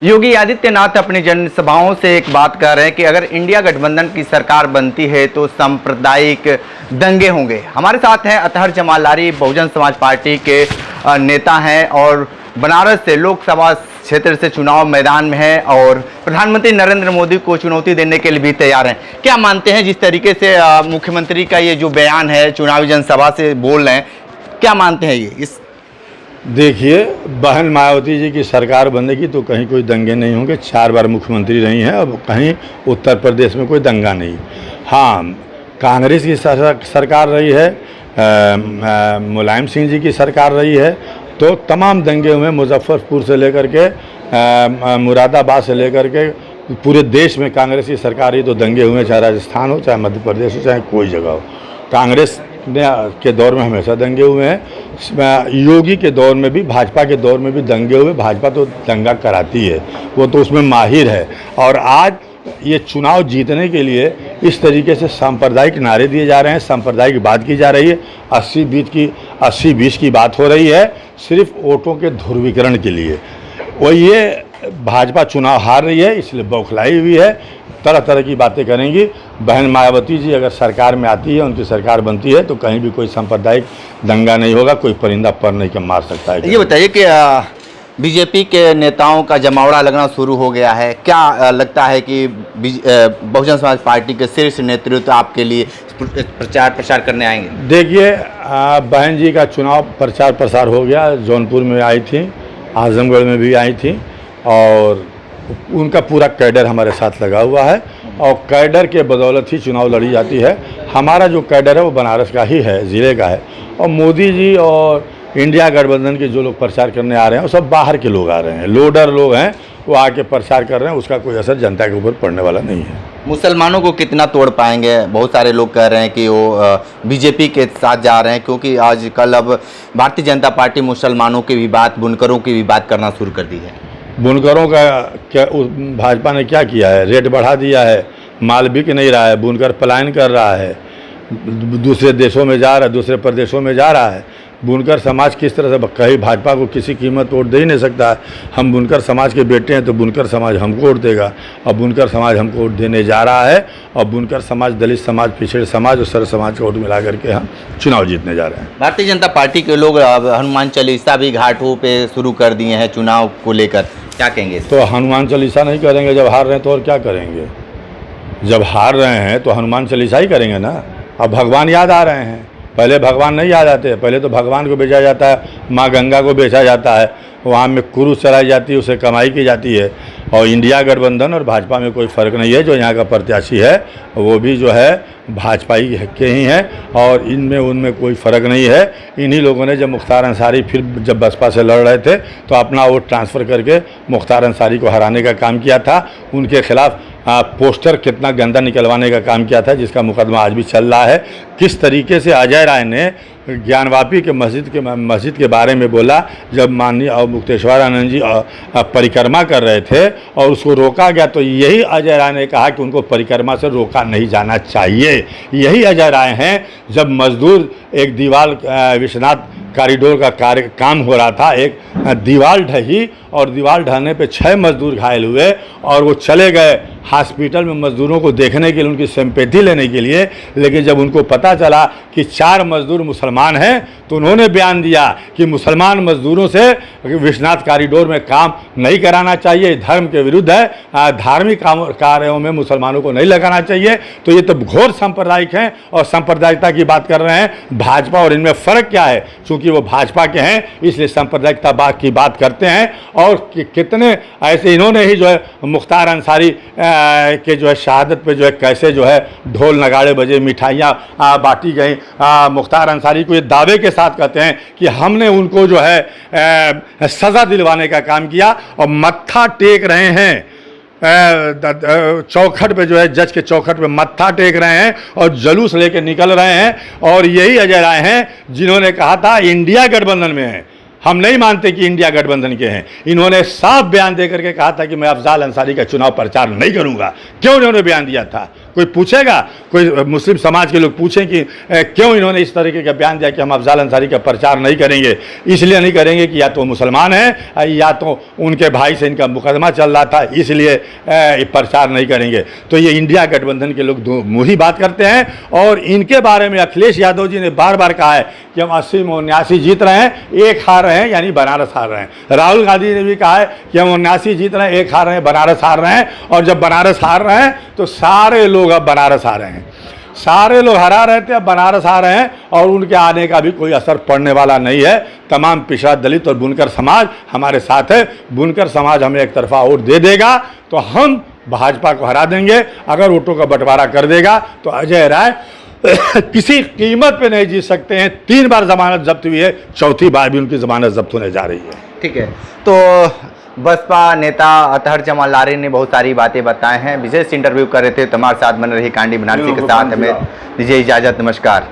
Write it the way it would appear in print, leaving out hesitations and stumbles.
योगी आदित्यनाथ अपनी जनसभाओं से एक बात कह रहे हैं कि अगर इंडिया गठबंधन की सरकार बनती है तो सांप्रदायिक दंगे होंगे। हमारे साथ हैं अतहर जमाल लारी, बहुजन समाज पार्टी के नेता हैं और बनारस से लोकसभा क्षेत्र से चुनाव मैदान में हैं और प्रधानमंत्री नरेंद्र मोदी को चुनौती देने के लिए भी तैयार हैं। क्या मानते हैं जिस तरीके से मुख्यमंत्री का ये जो बयान है, चुनावी जनसभा से बोल रहे हैं, क्या मानते हैं ये इस? देखिए, बहन मायावती जी की सरकार बनेगी तो कहीं कोई दंगे नहीं होंगे। 4 बार मुख्यमंत्री रही हैं, अब कहीं उत्तर प्रदेश में कोई दंगा नहीं। हाँ, कांग्रेस की सरकार रही है, मुलायम सिंह जी की सरकार रही है, तो तमाम दंगे हुए। मुजफ्फरपुर से लेकर के मुरादाबाद से लेकर के पूरे देश में कांग्रेस की सरकार रही तो दंगे हुए, चाहे राजस्थान हो, चाहे मध्य प्रदेश हो, चाहे कोई जगह हो। कांग्रेस के दौर में हमेशा दंगे हुए हैं। योगी के दौर में भी, भाजपा के दौर में भी दंगे हुए। भाजपा तो दंगा कराती है, वो तो उसमें माहिर है। और आज ये चुनाव जीतने के लिए इस तरीके से सांप्रदायिक नारे दिए जा रहे हैं, सांप्रदायिक बात की जा रही है, 80-20 की बात हो रही है सिर्फ वोटों के ध्रुवीकरण के लिए। और ये भाजपा चुनाव हार रही है, इसलिए बौखलाई हुई है, तरह तरह की बातें करेंगी। बहन मायावती जी अगर सरकार में आती है, उनकी सरकार बनती है, तो कहीं भी कोई सांप्रदायिक दंगा नहीं होगा, कोई परिंदा पर नहीं के मार सकता है। ये बताइए कि बीजेपी के नेताओं का जमावड़ा लगना शुरू हो गया है। क्या लगता है कि बहुजन समाज पार्टी के शीर्ष नेतृत्व आपके लिए प्रचार करने आएंगे? देखिए, बहन जी का चुनाव प्रचार प्रसार हो गया। जौनपुर में आई थी, आजमगढ़ में भी आई थी और उनका पूरा कैडर हमारे साथ लगा हुआ है और कैडर के बदौलत ही चुनाव लड़ी जाती है। हमारा जो कैडर है वो बनारस का ही है, ज़िले का है। और मोदी जी और इंडिया गठबंधन के जो लोग प्रचार करने आ रहे हैं वो सब बाहर के लोग आ रहे हैं, लोडर लोग हैं, वो आके प्रचार कर रहे हैं। उसका कोई असर जनता के ऊपर पड़ने वाला नहीं है। मुसलमानों को कितना तोड़ पाएंगे? बहुत सारे लोग कह रहे हैं कि वो बीजेपी के साथ जा रहे हैं, क्योंकि आजकल अब भारतीय जनता पार्टी मुसलमानों की भी बात, बुनकरों की भी बात करना शुरू कर दी है। बुनकरों का क्या भाजपा ने क्या किया है? रेट बढ़ा दिया है, माल बिक नहीं रहा है, बुनकर पलायन कर रहा है, दूसरे देशों में जा रहा है, दूसरे प्रदेशों में जा रहा है। बुनकर समाज किस तरह से, कहीं भाजपा को किसी कीमत वोट दे ही नहीं सकता है। हम बुनकर समाज के बेटे हैं तो बुनकर समाज हमको वोट देगा और बुनकर समाज हमको वोट देने जा रहा है। और बुनकर समाज, दलित समाज, पिछड़े समाज और सर्व समाज को वोट मिला करके हम चुनाव जीतने जा रहे हैं। भारतीय जनता पार्टी के लोग हनुमान चालीसा भी घाटों पे शुरू कर दिए हैं चुनाव को लेकर, क्या कहेंगे? तो हनुमान चालीसा नहीं करेंगे जब हार रहे हैं तो और क्या करेंगे? जब हार रहे हैं तो हनुमान चालीसा ही करेंगे ना। अब भगवान याद आ रहे हैं, पहले भगवान नहीं याद आते। पहले तो भगवान को बेचा जाता है, माँ गंगा को बेचा जाता है, वहाँ में क्रूस चलाई जाती है, उसे कमाई की जाती है। और इंडिया गठबंधन और भाजपा में कोई फ़र्क नहीं है। जो यहाँ का प्रत्याशी है वो भी जो है भाजपा के ही हैं और इनमें उनमें कोई फ़र्क नहीं है। इन्हीं लोगों ने जब मुख्तार अंसारी फिर जब बसपा से लड़ रहे थे तो अपना वोट ट्रांसफ़र करके मुख्तार अंसारी को हराने का काम किया था। उनके खिलाफ पोस्टर कितना गंदा निकलवाने का काम किया था, जिसका मुकदमा आज भी चल रहा है। किस तरीके से अजय राय ने ज्ञानवापी के मस्जिद के बारे में बोला, जब माननीय मुक्तेश्वर आनंद जी परिक्रमा कर रहे थे और उसको रोका गया, तो यही अजय राय ने कहा कि उनको परिक्रमा से रोका नहीं जाना चाहिए। यही अजय राय हैं जब मजदूर एक दीवार विश्वनाथ कॉरिडोर का काम हो रहा था, एक दीवार ढही और दीवार ढहने पे 6 मजदूर घायल हुए और वो चले गए हॉस्पिटल में मजदूरों को देखने के लिए, उनकी सिंपैथी लेने के लिए। लेकिन जब उनको पता चला कि 4 मजदूर मुसलमान हैं तो उन्होंने बयान दिया कि मुसलमान मजदूरों से विश्वनाथ कॉरिडोर में काम नहीं कराना चाहिए, धर्म के विरुद्ध है, धार्मिक कार्यों में मुसलमानों को नहीं लगाना चाहिए। तो ये तो घोर सांप्रदायिक हैं और सांप्रदायिकता की बात कर रहे हैं। भाजपा और इनमें फ़र्क क्या है? चूँकि वो भाजपा के हैं इसलिए सांप्रदायिकता की बात करते हैं। और कितने ऐसे इन्होंने ही जो है मुख्तार अंसारी के जो है शहादत पे जो है कैसे जो है ढोल नगाड़े बजे, मिठाइयाँ बांटी गई। मुख्तार अंसारी को ये दावे के साथ कहते हैं कि हमने उनको जो है सज़ा दिलवाने का काम किया और मत्था टेक रहे हैं चौखट पे, जो है जज के चौखट पे मत्था टेक रहे हैं और जुलूस लेके निकल रहे हैं। और यही अजय राय हैं जिन्होंने कहा था इंडिया गठबंधन में है, हम नहीं मानते कि इंडिया गठबंधन के हैं। इन्होंने साफ बयान दे करके कहा था कि मैं अफजाल अंसारी का चुनाव प्रचार नहीं करूंगा। क्यों इन्होंने बयान दिया था? कोई पूछेगा, कोई मुस्लिम समाज के लोग पूछें कि क्यों इन्होंने इस तरीके का बयान दिया कि हम अफजाल अंसारी का प्रचार नहीं करेंगे। इसलिए नहीं करेंगे कि या तो मुसलमान हैं या तो उनके भाई से इनका मुकदमा चल रहा था, इसलिए प्रचार नहीं करेंगे। तो ये इंडिया गठबंधन के लोग दो मुँह ही बात करते हैं। और इनके बारे में अखिलेश यादव जी ने बार बार कहा है कि हम 80 में 79 जीत रहे हैं, 1 हार रहे हैं, यानी बनारस हार रहे हैं। राहुल गांधी ने भी कहा है कि हम 79 जीत रहे हैं, 1 हार रहे हैं, बनारस हार रहे हैं। और जब बनारस हार रहे हैं तो सारे लोग अब बनारस आ रहे हैं, सारे लोग हरा रहे थे, अब बनारस आ रहे हैं और उनके आने का भी कोई असर पड़ने वाला नहीं है। तमाम पिछड़ा दलित और बुनकर समाज हमारे साथ है। बुनकर समाज हमें एक तरफा वोट दे देगा तो हम भाजपा को हरा देंगे। अगर वोटों का बंटवारा कर देगा तो अजय राय किसी कीमत पे नहीं जीत सकते हैं। 3 बार जमानत जब्त हुई है, 4थी बार भी उनकी जमानत जब्त होने जा रही है। ठीक है, तो बसपा नेता अतहर जमाल लारी ने बहुत सारी बातें बताए हैं। विशेष इंटरव्यू कर रहे थे, तुम्हारे साथ बन रही कांडी बनारसी के साथ हमें दीजिए इजाजत। नमस्कार।